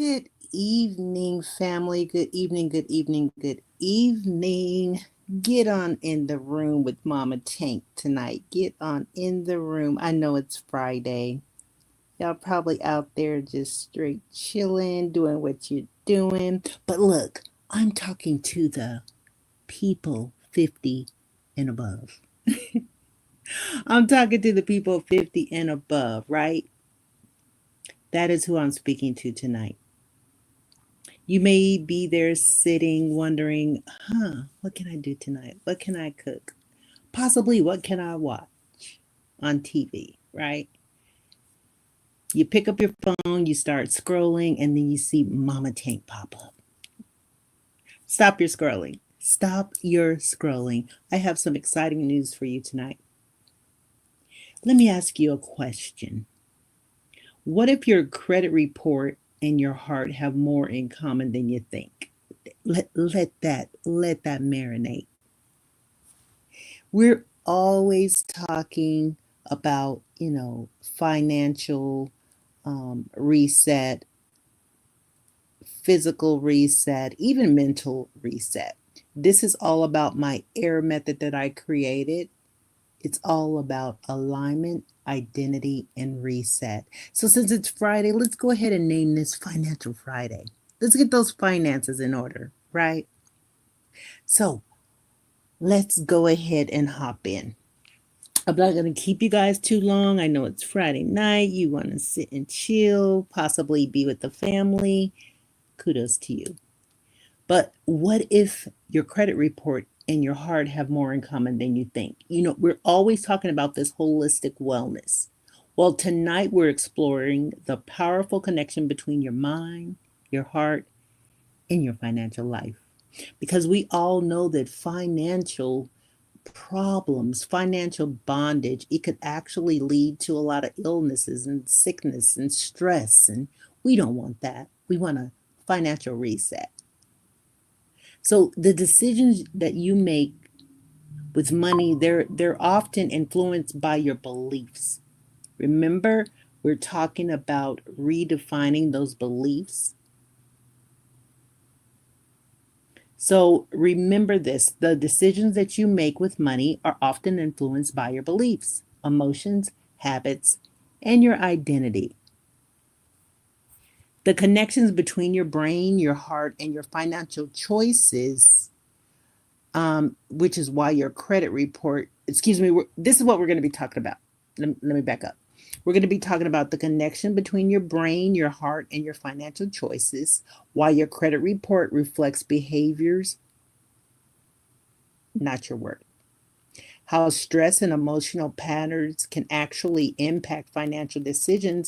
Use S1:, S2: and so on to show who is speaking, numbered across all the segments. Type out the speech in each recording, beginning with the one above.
S1: Good evening, family. Good evening, good evening, good evening. Get on in the room with Mama Tank tonight. Get on in the room. I know it's Friday. Y'all probably out there just straight chilling, doing what you're doing. But look, I'm talking to the people 50 and above. I'm talking to the people 50 and above, right? That is who I'm speaking to tonight. You may be there sitting wondering, what can I do tonight? What can I cook? Possibly, what can I watch on TV, right? You pick up your phone, you start scrolling, and then you see Mama Tank pop up. Stop your scrolling. Stop your scrolling. I have some exciting news for you tonight. Let me ask you a question. What if your credit report and your heart have more in common than you think? Let that marinate. We're always talking about, financial reset, physical reset, even mental reset. This is all about my AIR method that I created. It's all about alignment, identity, and reset. So, since it's Friday, let's go ahead and name this Financial Friday. Let's get those finances in order, right? So, let's go ahead and hop in. I'm not going to keep you guys too long. I know it's Friday night. You want to sit and chill, possibly be with the family. Kudos to you. But what if your credit report and your heart have more in common than you think? We're always talking about this holistic wellness. Well, tonight we're exploring the powerful connection between your mind, your heart, and your financial life. Because we all know that financial problems, financial bondage, it could actually lead to a lot of illnesses and sickness and stress. And we don't want that. We want a financial reset. So the decisions that you make with money, they're often influenced by your beliefs. Remember, we're talking about redefining those beliefs. So remember this, the decisions that you make with money are often influenced by your beliefs, emotions, habits, and your identity. The connections between your brain, your heart, and your financial choices, which is why your credit report, this is what we're going to be talking about. Let me back up. We're going to be talking about the connection between your brain, your heart, and your financial choices, why your credit report reflects behaviors, not your word. How stress and emotional patterns can actually impact financial decision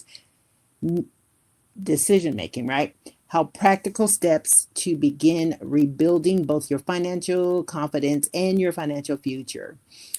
S1: making, right? How practical steps to begin rebuilding both your financial confidence and your financial future.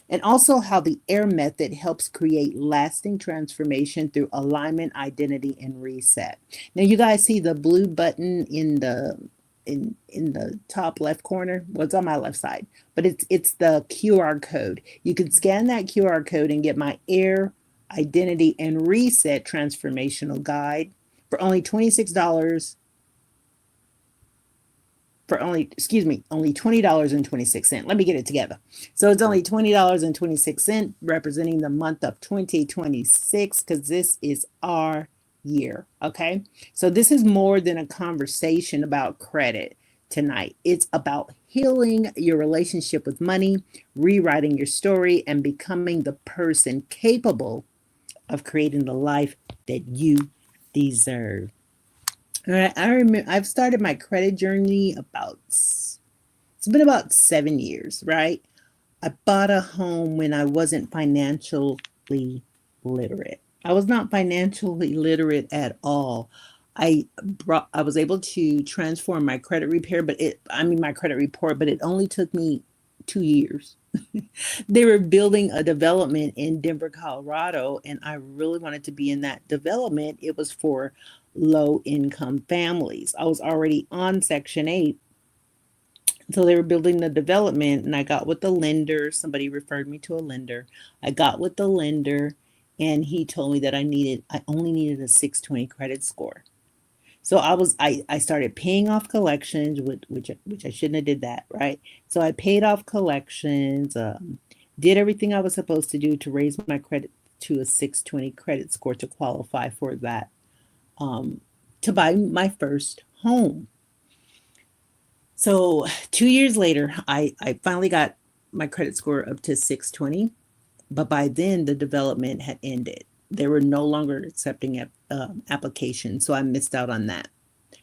S1: And also how the AIR method helps create lasting transformation through alignment, identity, and reset. Now you guys see the blue button in the top left corner. Well, it's on my left side, but it's the QR code. You can scan that QR code and get my AIR identity and reset transformational guide for only $26 for only $20.26. Let me get it together. So it's only $20.26, representing the month of 2026, because this is our year. Okay. So this is more than a conversation about credit tonight. It's about healing your relationship with money, rewriting your story, and becoming the person capable of creating the life that you deserve. All right, I remember I've started my credit journey it's been about 7 years, right? I bought a home when I wasn't financially literate. I was not financially literate at all. I was able to transform my credit repair, my credit report, but it only took me 2 years. They were building a development in Denver, Colorado, and I really wanted to be in that development. It was for low income families. I was already on Section 8. So they were building the development, and I got with the lender. Somebody referred me to a lender. I got with the lender, and he told me that I only needed a 620 credit score. So I started paying off collections, which I shouldn't have did that, right? So I paid off collections, did everything I was supposed to do to raise my credit to a 620 credit score to qualify for that, um, to buy my first home. So 2 years later, I finally got my credit score up to 620, but by then the development had ended. They were no longer accepting applications, so I missed out on that.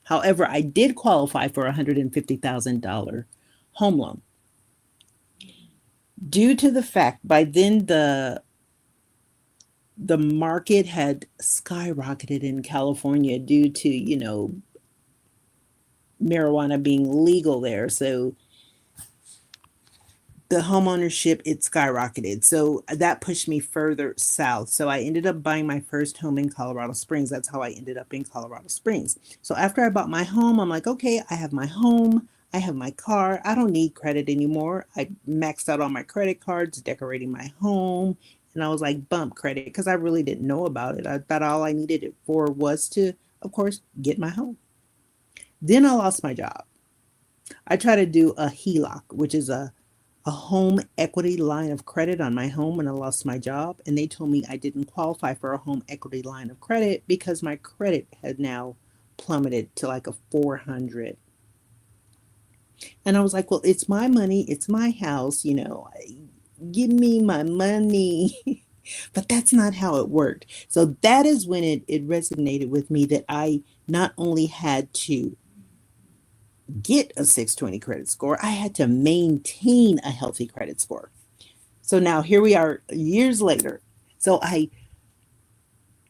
S1: However, I did qualify for a $150,000 home loan due to the fact by then the market had skyrocketed in California due to, marijuana being legal there. So the home ownership, it skyrocketed. So that pushed me further south. So I ended up buying my first home in Colorado Springs. That's how I ended up in Colorado Springs. So after I bought my home, I'm like, okay, I have my home, I have my car. I don't need credit anymore. I maxed out all my credit cards, decorating my home. And I was like, bump credit, because I really didn't know about it. I thought all I needed it for was to, of course, get my home. Then I lost my job. I tried to do a HELOC, which is a home equity line of credit on my home when I lost my job. And they told me I didn't qualify for a home equity line of credit because my credit had now plummeted to like a 400. And I was like, well, it's my money, it's my house, give me my money. But that's not how it worked. So that is when it resonated with me that I not only had to get a 620 credit score, I had to maintain a healthy credit score. So now here we are years later. So I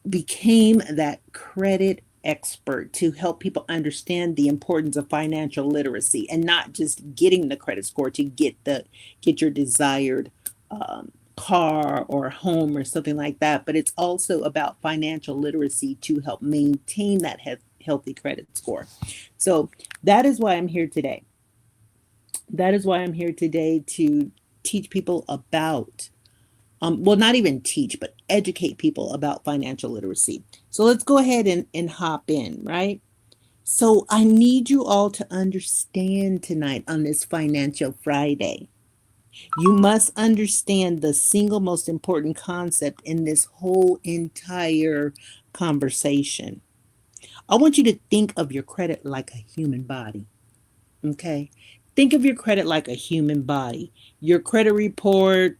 S1: became that credit expert to help people understand the importance of financial literacy and not just getting the credit score to get your desired car or home or something like that, but it's also about financial literacy to help maintain that healthy credit score. So that is why I'm here today. That is why I'm here today to teach people about, well, not even teach, but educate people about financial literacy. So let's go ahead and hop in, right? So I need you all to understand tonight on this Financial Friday. You must understand the single most important concept in this whole entire conversation. I want you to think of your credit like a human body. Okay. Think of your credit like a human body. Your credit report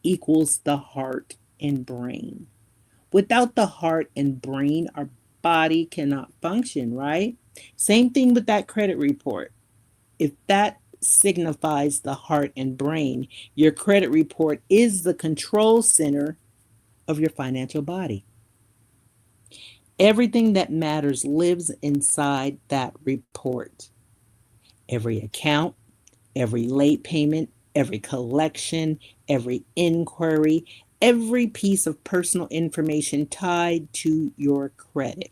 S1: equals the heart and brain. Without the heart and brain, our body cannot function, right? Same thing with that credit report. If that signifies the heart and brain, your credit report is the control center of your financial body. Everything that matters lives inside that report. Every account, every late payment, every collection, every inquiry, every piece of personal information tied to your credit.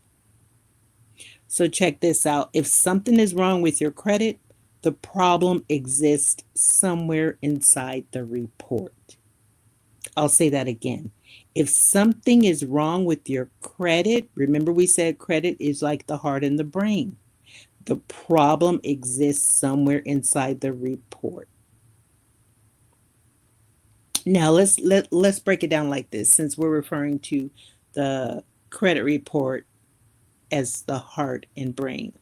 S1: So check this out. If something is wrong with your credit, the problem exists somewhere inside the report. I'll say that again. If something is wrong with your credit, remember we said credit is like the heart and the brain. The problem exists somewhere inside the report. Now let's break it down like this, since we're referring to the credit report as the heart and brain.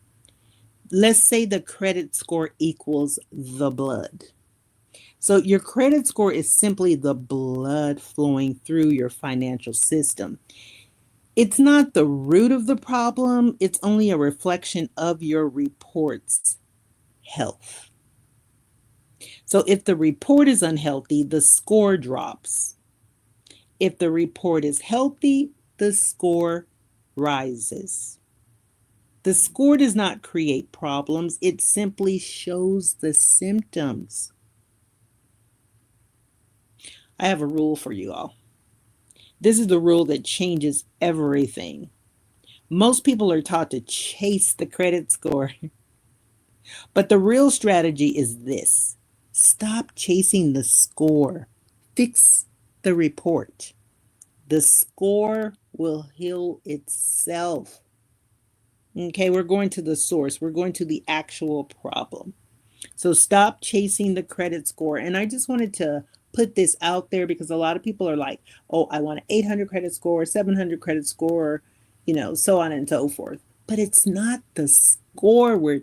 S1: Let's say the credit score equals the blood. So your credit score is simply the blood flowing through your financial system. It's not the root of the problem, it's only a reflection of your report's health. So if the report is unhealthy, the score drops. If the report is healthy, the score rises. The score does not create problems, it simply shows the symptoms. I have a rule for you all. This is the rule that changes everything. Most people are taught to chase the credit score, but the real strategy is this: stop chasing the score, fix the report. The score will heal itself. Okay, we're going to the source. We're going to the actual problem. So stop chasing the credit score. And I just wanted to put this out there because a lot of people are like, oh, I want an 800 credit score, 700 credit score, so on and so forth. But it's not the score we're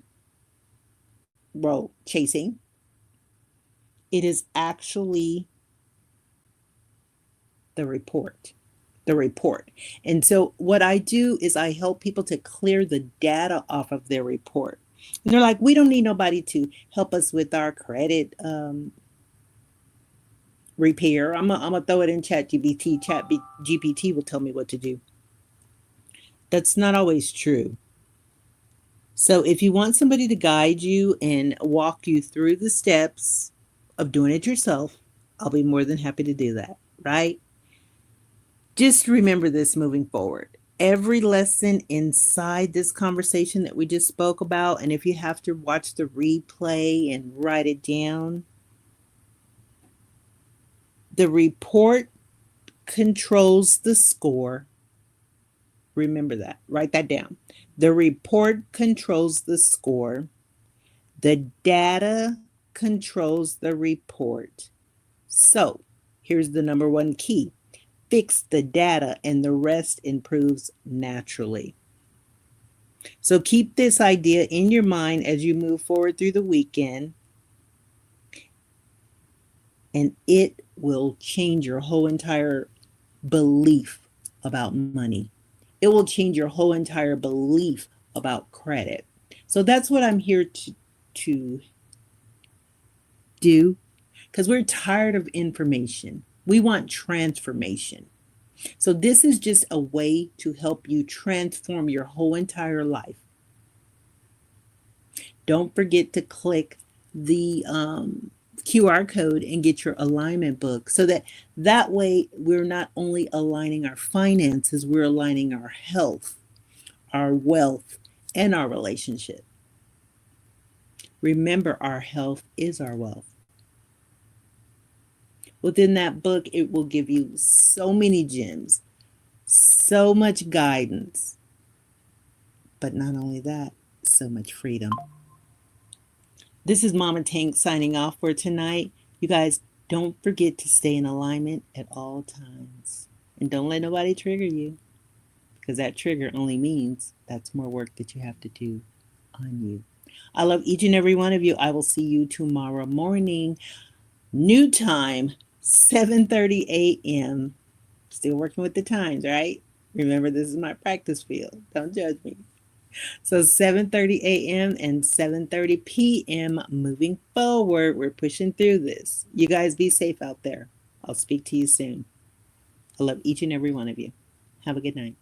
S1: chasing. It is actually the report. The report. And so what I do is I help people to clear the data off of their report. And they're like, we don't need nobody to help us with our credit repair. I'm gonna throw it in Chat GPT. Chat GPT will tell me what to do. That's not always true. So if you want somebody to guide you and walk you through the steps of doing it yourself, I'll be more than happy to do that, right? Just remember this moving forward. Every lesson inside this conversation that we just spoke about, and if you have to watch the replay and write it down, the report controls the score. Remember that. Write that down. The report controls the score. The data controls the report. So here's the number one key. Fix the data and the rest improves naturally. So keep this idea in your mind as you move forward through the weekend, and it will change your whole entire belief about money. It will change your whole entire belief about credit. So that's what I'm here to do, because we're tired of information. We want transformation. So this is just a way to help you transform your whole entire life. Don't forget to click the QR code and get your alignment book, so that way we're not only aligning our finances, we're aligning our health, our wealth, and our relationship. Remember, our health is our wealth. Within that book, it will give you so many gems, so much guidance, but not only that, so much freedom. This is MamaTank signing off for tonight. You guys, don't forget to stay in alignment at all times. And don't let nobody trigger you, because that trigger only means that's more work that you have to do on you. I love each and every one of you. I will see you tomorrow morning. New time, 7:30 a.m. Still working with the times, right? Remember, this is my practice field. Don't judge me. So 7:30 a.m. and 7:30 p.m. moving forward. We're pushing through this. You guys be safe out there. I'll speak to you soon. I love each and every one of you. Have a good night.